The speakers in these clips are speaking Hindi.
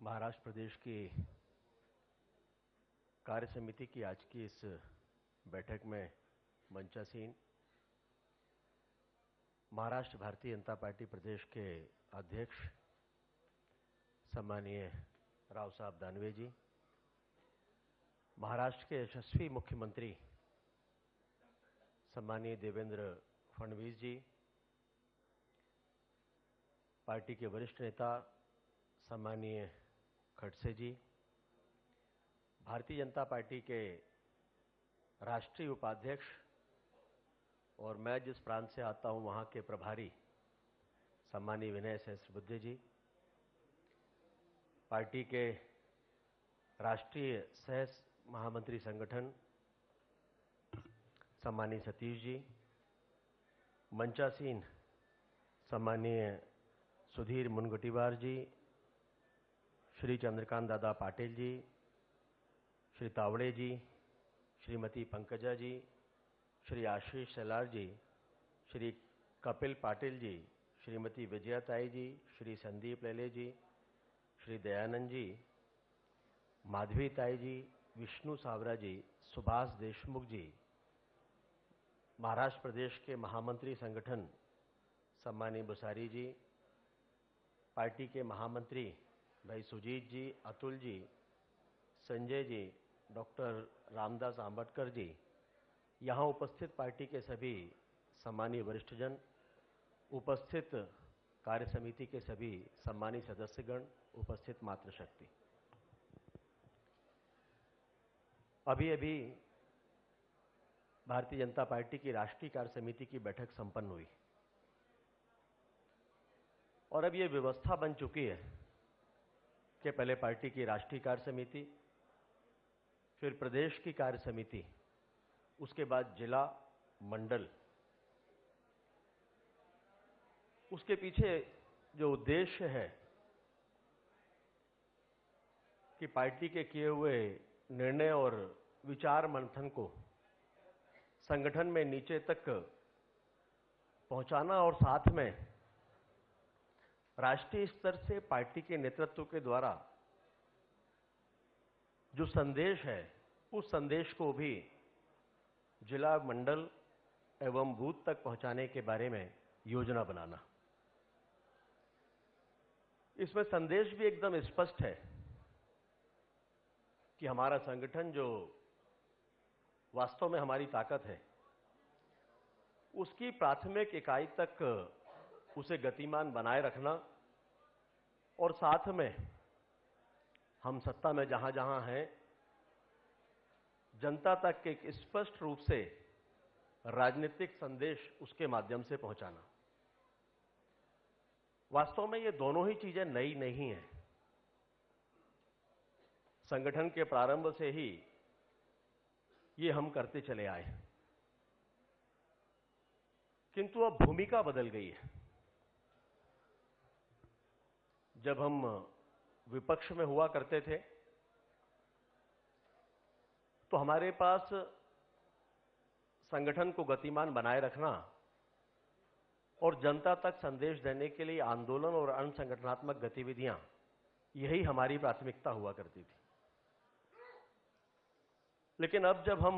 महाराष्ट्र प्रदेश की कार्य समिति की आज की इस बैठक में मंचासीन महाराष्ट्र भारतीय जनता पार्टी प्रदेश के अध्यक्ष सम्मानीय राव साहब दानवे जी, महाराष्ट्र के यशस्वी मुख्यमंत्री सम्मानीय देवेंद्र फडणवीस जी, पार्टी के वरिष्ठ नेता सम्मानीय खड़से जी, भारतीय जनता पार्टी के राष्ट्रीय उपाध्यक्ष और मैं जिस प्रांत से आता हूं वहां के प्रभारी सम्मानीय विनय सहस्त्रबुद्धे जी, पार्टी के राष्ट्रीय सह महामंत्री संगठन सम्मानीय सतीश जी, मंचासीन सम्मानीय सुधीर मुनगंटीवार जी, श्री चंद्रकांत दादा पाटिल जी, श्री तावड़े जी, श्रीमती पंकजा जी, श्री आशीष सेलार जी, श्री कपिल पाटिल जी, श्रीमती विजयाताई जी, श्री संदीप लेले जी, श्री दयानंद जी, माधवी ताई जी, विष्णु सावरा जी, सुभाष देशमुख जी, महाराष्ट्र प्रदेश के महामंत्री संगठन सम्मानीय बुसारी जी, पार्टी के महामंत्री भाई सुजीत जी, अतुल जी, संजय जी, डॉक्टर रामदास आंबेडकर जी, यहां उपस्थित पार्टी के सभी सम्मानीय वरिष्ठजन, उपस्थित कार्य समिति के सभी सम्मानित सदस्यगण, उपस्थित मातृशक्ति। अभी भारतीय जनता पार्टी की राष्ट्रीय कार्य समिति की बैठक संपन्न हुई और अब यह व्यवस्था बन चुकी है कि पहले पार्टी की राष्ट्रीय कार्य समिति, फिर प्रदेश की कार्य समिति, उसके बाद जिला, मंडल। उसके पीछे जो उद्देश्य है कि पार्टी के किए हुए निर्णय और विचार मंथन को संगठन में नीचे तक पहुंचाना और साथ में राष्ट्रीय स्तर से पार्टी के नेतृत्व के द्वारा जो संदेश है उस संदेश को भी जिला, मंडल एवं बूथ तक पहुंचाने के बारे में योजना बनाना। इसमें संदेश भी एकदम स्पष्ट है कि हमारा संगठन जो वास्तव में हमारी ताकत है, उसकी प्राथमिक इकाई तक उसे गतिमान बनाए रखना और साथ में हम सत्ता में जहां जहां हैं, जनता तक एक स्पष्ट रूप से राजनीतिक संदेश उसके माध्यम से पहुंचाना। वास्तव में ये दोनों ही चीजें नई नहीं हैं। संगठन के प्रारंभ से ही ये हम करते चले आए, किंतु अब भूमिका बदल गई है। जब हम विपक्ष में हुआ करते थे तो हमारे पास संगठन को गतिमान बनाए रखना और जनता तक संदेश देने के लिए आंदोलन और अन्य संगठनात्मक गतिविधियां, यही हमारी प्राथमिकता हुआ करती थी। लेकिन अब जब हम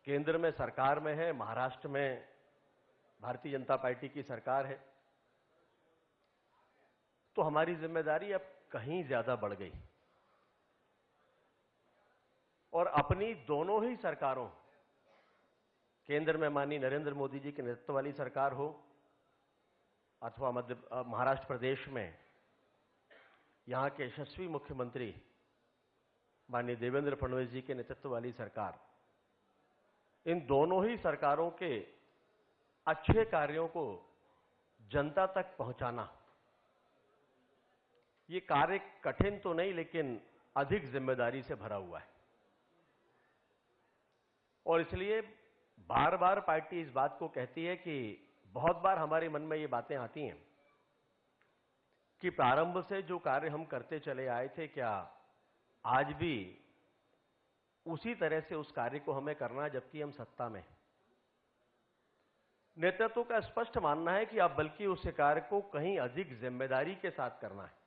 केंद्र में सरकार में है, महाराष्ट्र में भारतीय जनता पार्टी की सरकार है, तो हमारी जिम्मेदारी अब कहीं ज्यादा बढ़ गई और अपनी दोनों ही सरकारों, केंद्र में माननीय नरेंद्र मोदी जी के नेतृत्व वाली सरकार हो अथवा महाराष्ट्र प्रदेश में यहां के यशस्वी मुख्यमंत्री माननीय देवेंद्र फडणवीस जी के नेतृत्व वाली सरकार, इन दोनों ही सरकारों के अच्छे कार्यों को जनता तक पहुंचाना, ये कार्य कठिन तो नहीं लेकिन अधिक जिम्मेदारी से भरा हुआ है। और इसलिए बार बार पार्टी इस बात को कहती है कि बहुत बार हमारे मन में ये बातें आती हैं कि प्रारंभ से जो कार्य हम करते चले आए थे, क्या आज भी उसी तरह से उस कार्य को हमें करना है जबकि हम सत्ता में। नेतृत्व का स्पष्ट मानना है कि अब बल्कि उस कार्य को कहीं अधिक जिम्मेदारी के साथ करना है।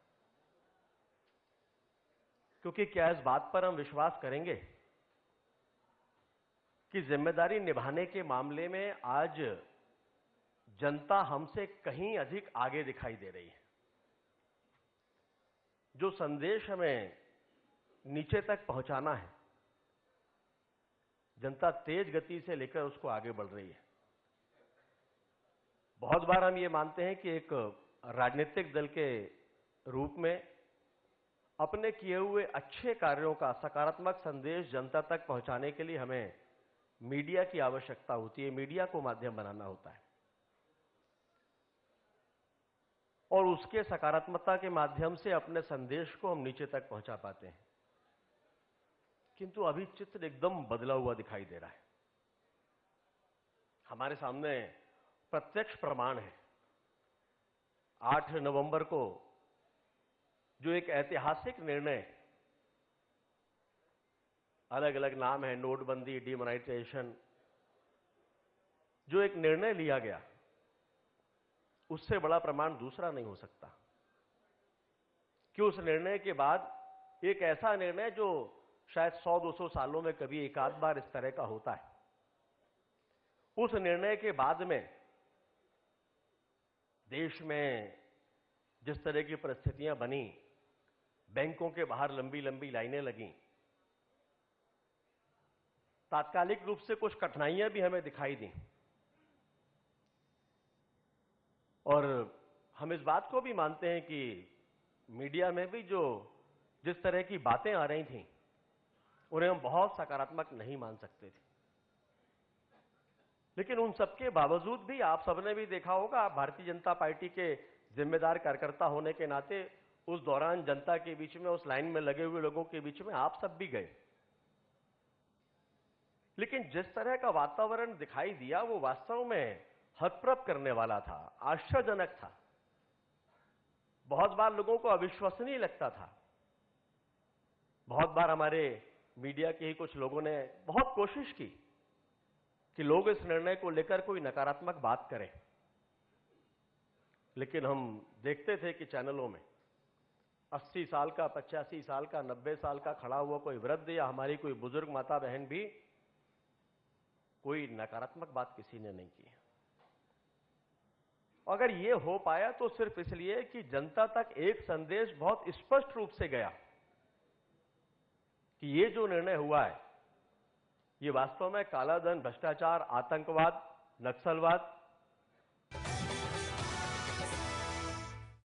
क्योंकि क्या इस बात पर हम विश्वास करेंगे कि जिम्मेदारी निभाने के मामले में आज जनता हमसे कहीं अधिक आगे दिखाई दे रही है। जो संदेश हमें नीचे तक पहुंचाना है, जनता तेज गति से लेकर उसको आगे बढ़ रही है। बहुत बार हम ये मानते हैं कि एक राजनीतिक दल के रूप में अपने किए हुए अच्छे कार्यों का सकारात्मक संदेश जनता तक पहुंचाने के लिए हमें मीडिया की आवश्यकता होती है, मीडिया को माध्यम बनाना होता है और उसके सकारात्मकता के माध्यम से अपने संदेश को हम नीचे तक पहुंचा पाते हैं। किंतु अभी चित्र एकदम बदला हुआ दिखाई दे रहा है। हमारे सामने प्रत्यक्ष प्रमाण है। 8 नवंबर को जो एक ऐतिहासिक निर्णय, अलग अलग नाम है, नोटबंदी, डिमोनेटाइजेशन, जो एक निर्णय लिया गया, उससे बड़ा प्रमाण दूसरा नहीं हो सकता कि उस निर्णय के बाद एक ऐसा निर्णय जो शायद 100-200 सालों में कभी एक आध बार इस तरह का होता है, उस निर्णय के बाद में देश में जिस तरह की परिस्थितियां बनी, बैंकों के बाहर लंबी लंबी लाइनें लगीं, तात्कालिक रूप से कुछ कठिनाइयां भी हमें दिखाई दी और हम इस बात को भी मानते हैं कि मीडिया में भी जिस तरह की बातें आ रही थीं, उन्हें हम बहुत सकारात्मक नहीं मान सकते थे। लेकिन उन सबके बावजूद भी आप सबने भी देखा होगा, आप भारतीय जनता पार्टी के जिम्मेदार कार्यकर्ता होने के नाते उस दौरान जनता के बीच में, उस लाइन में लगे हुए लोगों के बीच में आप सब भी गए। लेकिन जिस तरह का वातावरण दिखाई दिया वो वास्तव में हतप्रभ करने वाला था, आश्चर्यजनक था। बहुत बार लोगों को अविश्वसनीय लगता था। बहुत बार हमारे मीडिया के ही कुछ लोगों ने बहुत कोशिश की कि लोग इस निर्णय को लेकर कोई नकारात्मक बात करें, लेकिन हम देखते थे कि चैनलों में 80 साल का, 85 साल का, 90 साल का खड़ा हुआ कोई वृद्ध या हमारी कोई बुजुर्ग माता बहन भी, कोई नकारात्मक बात किसी ने नहीं की। अगर ये हो पाया तो सिर्फ इसलिए कि जनता तक एक संदेश बहुत स्पष्ट रूप से गया कि ये जो निर्णय हुआ है, ये वास्तव में कालाधन, भ्रष्टाचार, आतंकवाद, नक्सलवाद